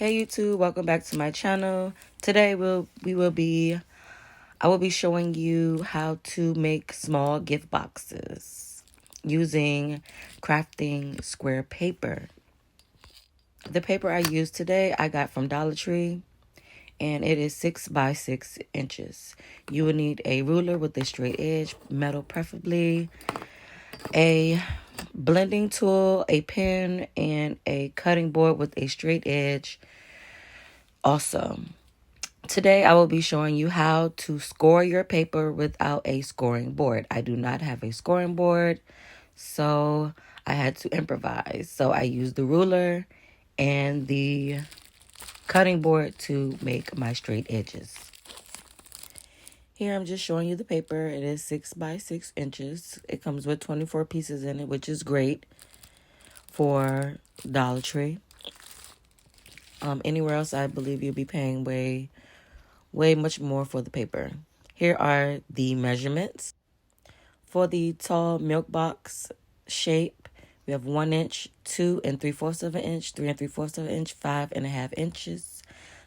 Hey YouTube, welcome back to my channel. Today I will be showing you how to make small gift boxes using crafting square paper. The paper I used today I got from Dollar Tree and it is 6 by 6 inches. You will need a ruler with a straight edge, metal preferably, a blending tool, a pen, and a cutting board with a straight edge also. Today, I will be showing you how to score your paper without a scoring board. I do not have a scoring board, so I had to improvise. So I used the ruler and the cutting board to make my straight edges. Here, I'm just showing you the paper. It is 6 by 6 inches. It comes with 24 pieces in it, which is great for Dollar Tree. Anywhere else, I believe you'll be paying way much more for the paper. Here are the measurements. For the tall milk box shape, we have 1 inch, 2 3/4 of an inch, 3 3/4 of an inch, 5.5 inches.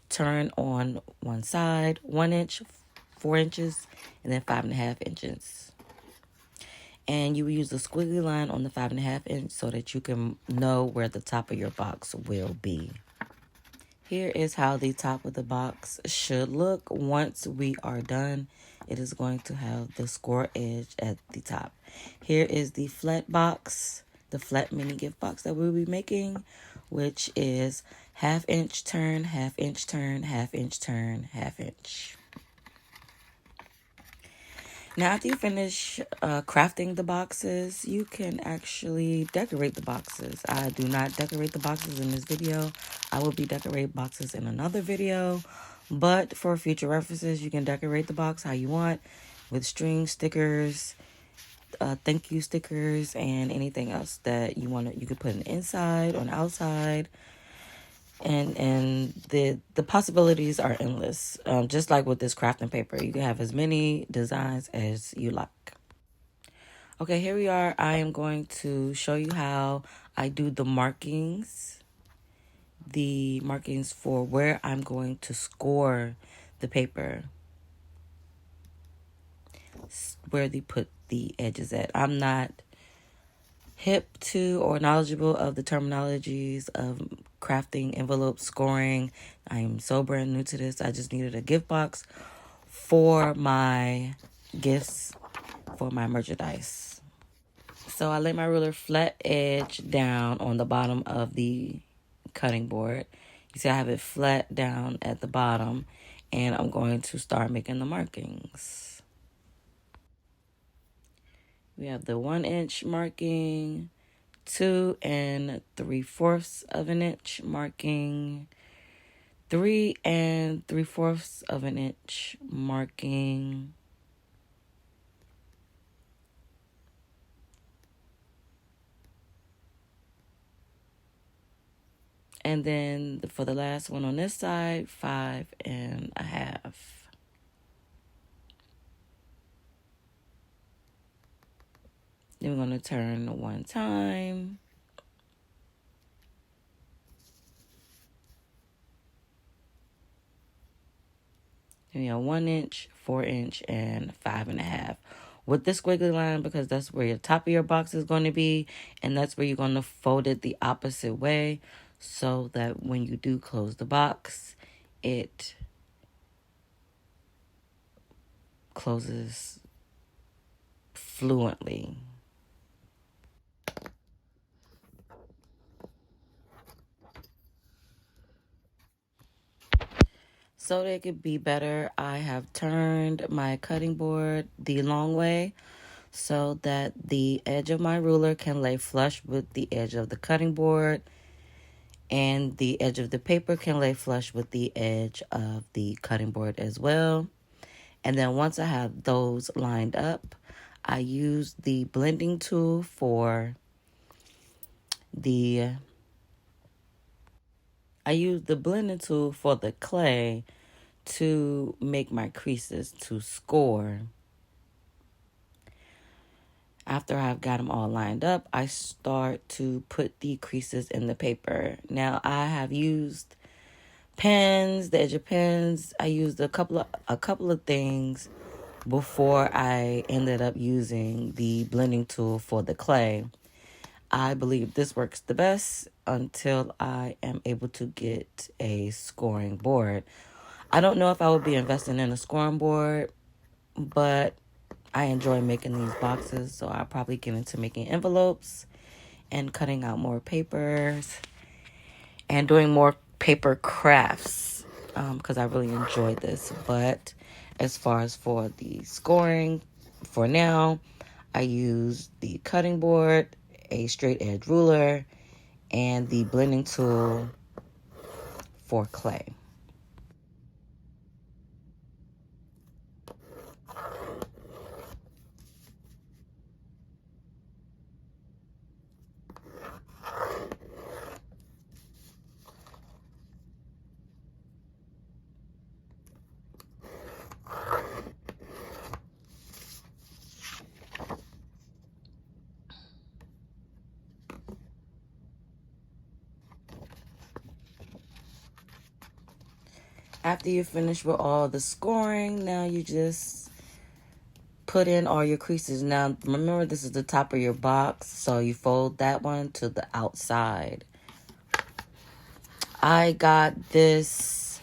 Turn on one side, 1 inch, 4 inches, and then 5.5 inches. And you will use the squiggly line on the 5.5 inch so that you can know where the top of your box will be. Here is how the top of the box should look once we are done. It is going to have the score edge at the top. Here is the flat box, the flat mini gift box that we'll be making, which is 1/2 inch turn, 1/2 inch turn, 1/2 inch turn, 1/2 inch. Now, after you finish crafting the boxes, you can actually decorate the boxes. I do not decorate the boxes in this video. I will be decorating boxes in another video. But for future references, you can decorate the box how you want with string, stickers, thank you stickers, and anything else that you want. You can put it inside, on the outside. And the possibilities are endless. Just like with this crafting paper, you can have as many designs as you like. Okay, here we are. I am going to show you how I do the markings for where I'm going to score the paper, where they put the edges at. I'm not hip to or knowledgeable of the terminologies of crafting, envelope, scoring. I am so brand new to this. I just needed a gift box for my gifts, for my merchandise. So I lay my ruler flat edge down on the bottom of the cutting board. You see I have it flat down at the bottom, and I'm going to start making the markings. We have the 1 inch marking, 2 3/4 of an inch marking, 3 3/4 of an inch marking, and then for the last one on this side, 5.5. Then we're going to turn one time. Then we have 1 inch, 4 inch, and 5.5. With this squiggly line, because that's where your top of your box is going to be, and that's where you're going to fold it the opposite way, so that when you do close the box, it closes fluently. So that it could be better, I have turned my cutting board the long way so that the edge of my ruler can lay flush with the edge of the cutting board, and the edge of the paper can lay flush with the edge of the cutting board as well. And then once I have those lined up, I use the blending tool for the clay to make my creases to score. After I've got them all lined up, I start to put the creases in the paper. Now, I have used pens, the edge of pens. I used a couple of things before I ended up using the blending tool for the clay. I believe this works the best until I am able to get a scoring board. I don't know if I would be investing in a scoring board, but I enjoy making these boxes, so I'll probably get into making envelopes and cutting out more papers and doing more paper crafts because I really enjoyed this. But as far as for the scoring, for now, I use the cutting board, a straight edge ruler, and the blending tool for clay. After you finish with all the scoring, now you just put in all your creases. Now, remember, this is the top of your box, so you fold that one to the outside. I got this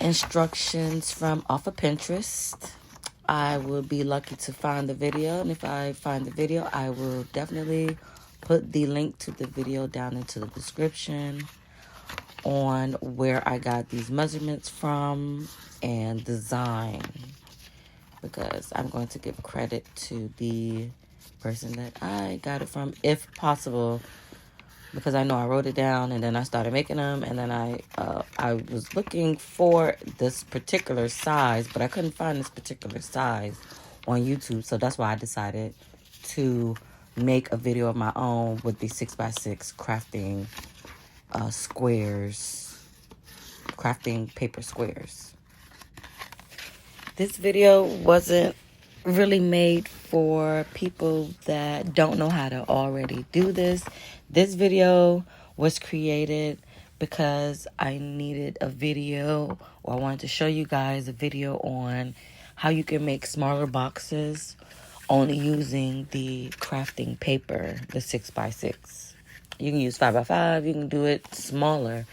instructions from off of Pinterest. I will be lucky to find the video, and if I find the video, I will definitely put the link to the video down into the description on where I got these measurements from and design, because I'm going to give credit to the person that I got it from, if possible, because I know I wrote it down and then I started making them, and then I was looking for this particular size, but I couldn't find this particular size on YouTube, so that's why I decided to make a video of my own with the 6x6 crafting squares, crafting paper squares. This video wasn't really made for people that don't know how to already do this. This video was created because I needed a video, or I wanted to show you guys a video on how you can make smaller boxes only using the crafting paper, the 6x6. You can use 5x5, you can do it smaller.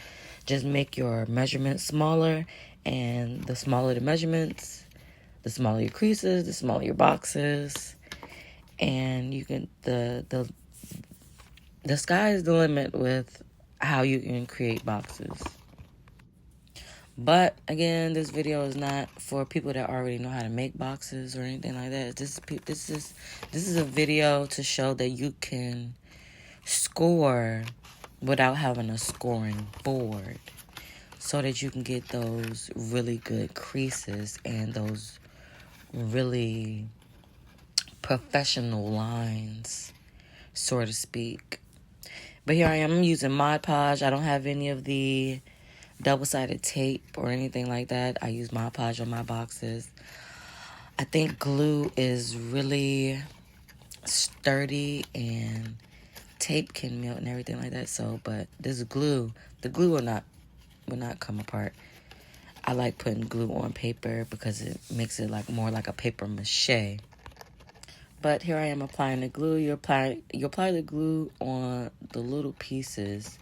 Just make your measurements smaller, and the smaller the measurements, the smaller your creases, the smaller your boxes, and you can the sky is the limit with how you can create boxes. But again, this video is not for people that already know how to make boxes or anything like that. This is a video to show that you can score without having a scoring board, so that you can get those really good creases and those really professional lines, so to speak. But here I am, I'm using Mod Podge. I don't have any of the double-sided tape or anything like that. I use Mod Podge on my boxes. I think glue is really sturdy and tape can melt and everything like that. So, but this glue, the glue will not come apart. I like putting glue on paper because it makes it like more like a paper mache. But here I am applying the glue. You apply the glue on the little pieces,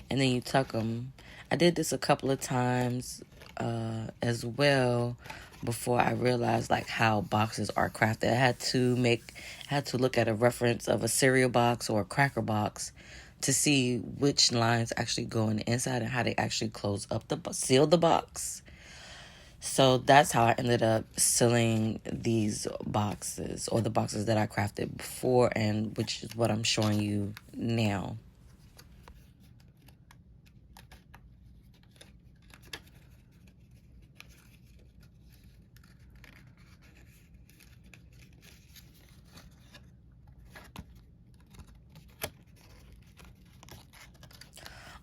and then you tuck them. I did this a couple of times as well before I realized like how boxes are crafted. I had to look at a reference of a cereal box or a cracker box to see which lines actually go on the inside and how they actually seal the box. So that's how I ended up sealing these boxes, or the boxes that I crafted before, and which is what I'm showing you now.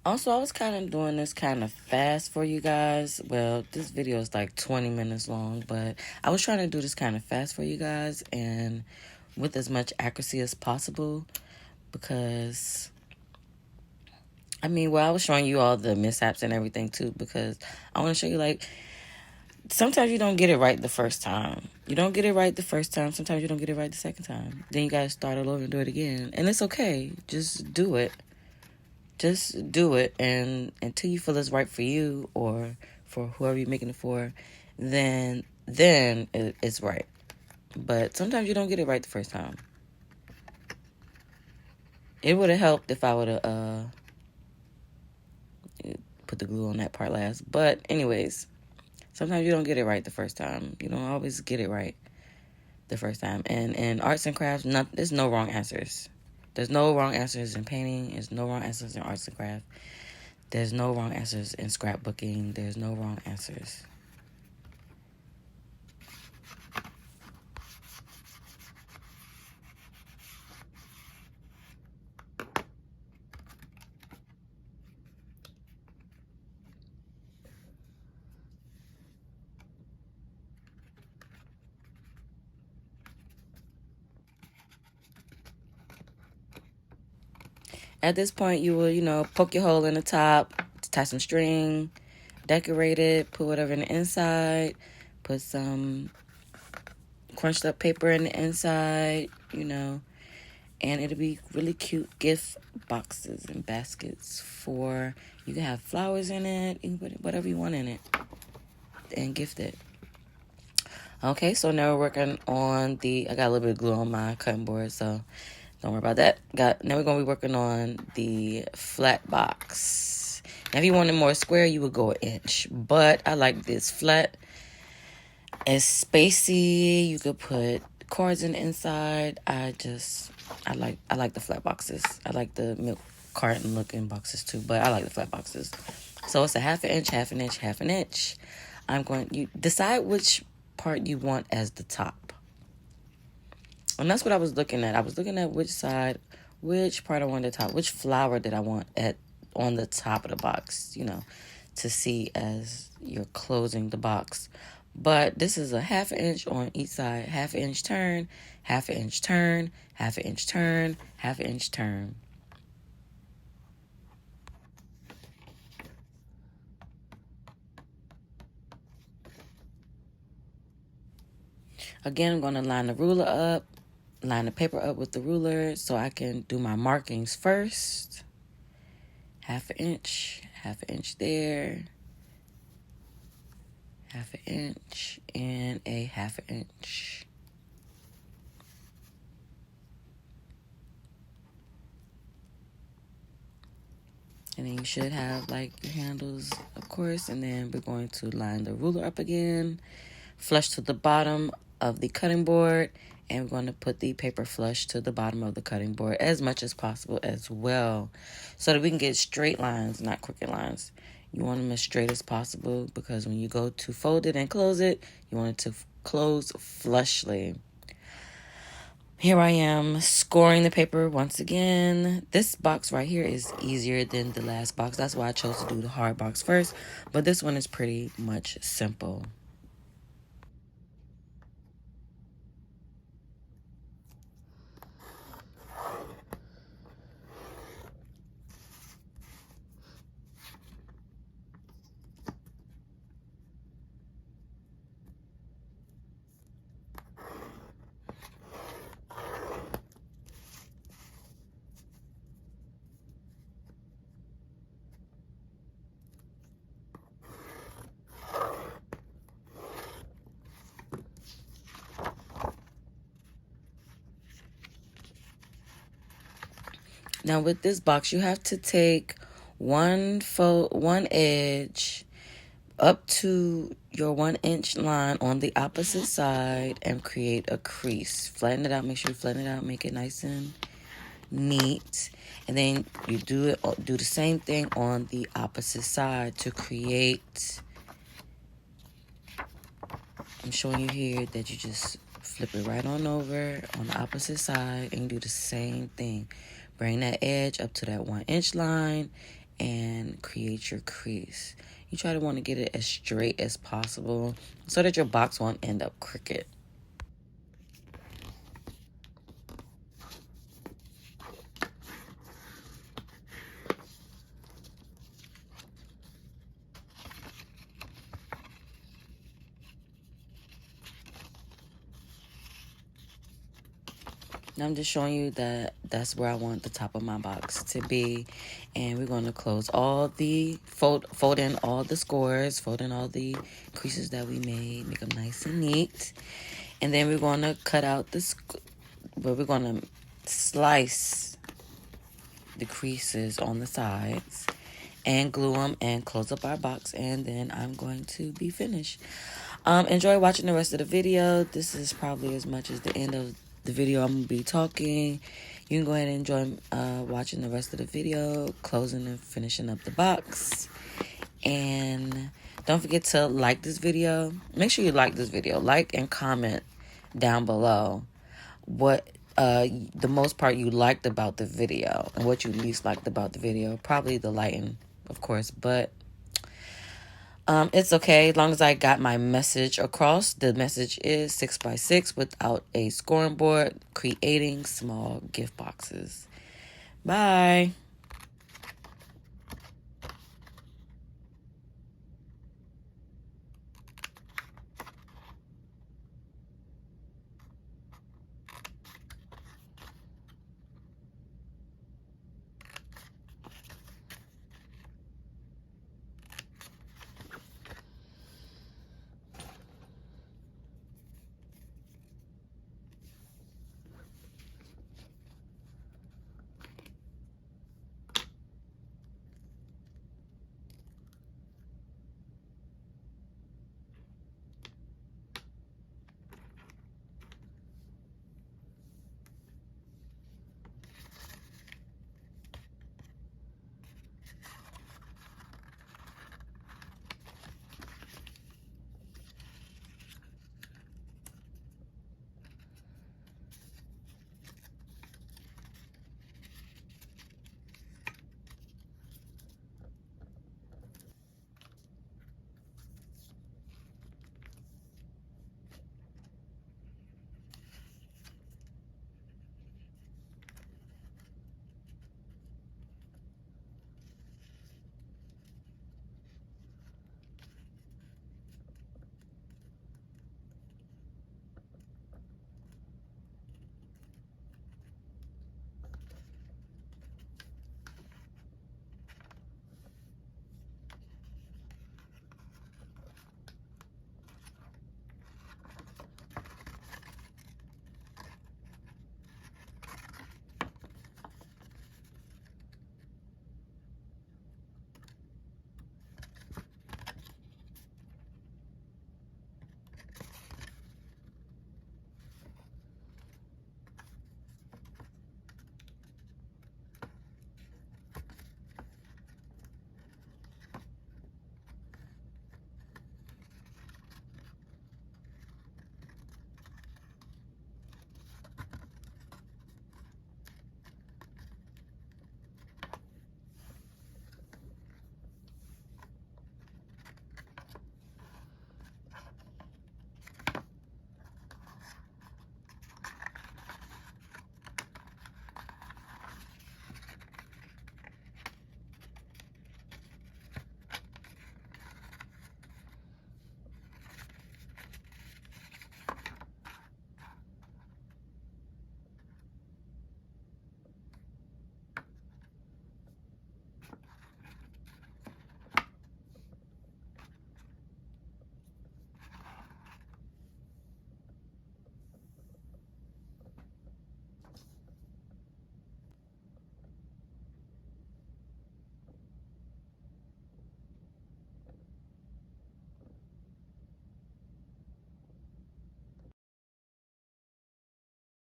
Also, I was kind of doing this kind of fast for you guys. Well, this video is like 20 minutes long, but I was trying to do this kind of fast for you guys and with as much accuracy as possible, because I was showing you all the mishaps and everything too, because I want to show you, like, sometimes you don't get it right the first time. You don't get it right the first time. Sometimes you don't get it right the second time. Then you got to start all over and do it again. And it's okay. Just do it. Just do it. And until you feel it's right for you or for whoever you're making it for, then it's right. But sometimes you don't get it right the first time. It would have helped if I would have put the glue on that part last. But anyways, sometimes you don't get it right the first time. You don't always get it right the first time. And in arts and crafts, there's no wrong answers. There's no wrong answers in painting. There's no wrong answers in arts and crafts. There's no wrong answers in scrapbooking. There's no wrong answers. At this point, you will, poke your hole in the top, tie some string, decorate it, put whatever in the inside, put some crunched up paper in the inside, and it'll be really cute gift boxes and baskets you can have flowers in it, you can put whatever you want in it and gift it. Okay, so now we're working on I got a little bit of glue on my cutting board, so don't worry about that. Now we're going to be working on the flat box. Now if you wanted more square, you would go 1 inch, but I like this flat. It's spacey. You could put cards in the inside. I like the flat boxes. I like the milk carton looking boxes too, but I like the flat boxes. So it's a 1/2 inch, 1/2 inch, 1/2 inch. You decide which part you want as the top. And that's what I was looking at. I was looking at which part I wanted the top, which flower did I want on the top of the box, to see as you're closing the box. But this is a 1/2 inch on each side, 1/2 inch turn, 1/2 inch turn, 1/2 inch turn, 1/2 inch turn. Again, I'm going to line the ruler up, line the paper up with the ruler so I can do my markings first. 1/2 inch, 1/2 inch there, 1/2 inch, and a 1/2 inch. And then you should have like your handles, of course, and then we're going to line the ruler up again, flush to the bottom of the cutting board, and we're going to put the paper flush to the bottom of the cutting board as much as possible as well, so that we can get straight lines, not crooked lines. You want them as straight as possible because when you go to fold it and close it, you want it to close flushly. Here I am scoring the paper once again. This box right here is easier than the last box. That's why I chose to do the hard box first. But this one is pretty much simple. Now with this box, you have to take one edge up to your 1 inch line on the opposite side and create a crease. Flatten it out. Make sure you flatten it out. Make it nice and neat. And then you do the same thing on the opposite side to create. I'm showing you here that you just flip it right on over on the opposite side and do the same thing. Bring that edge up to that 1 inch line and create your crease. You try to want to get it as straight as possible so that your box won't end up crooked. Now I'm just showing you that that's where I want the top of my box to be. And we're going to close all the, fold in all the scores, fold in all the creases that we made, make them nice and neat. And then we're going to cut out we're going to slice the creases on the sides and glue them and close up our box. And then I'm going to be finished. Enjoy watching the rest of the video. This is probably as much as the end of the video I'm going to be talking. You can go ahead and enjoy watching the rest of the video, closing and finishing up the box. And don't forget to like this video. Make sure you like this video. Like and comment down below what the most part you liked about the video and what you least liked about the video. Probably the lighting, of course, but it's okay as long as I got my message across. The message is 6x6 without a scoring board, creating small gift boxes. Bye.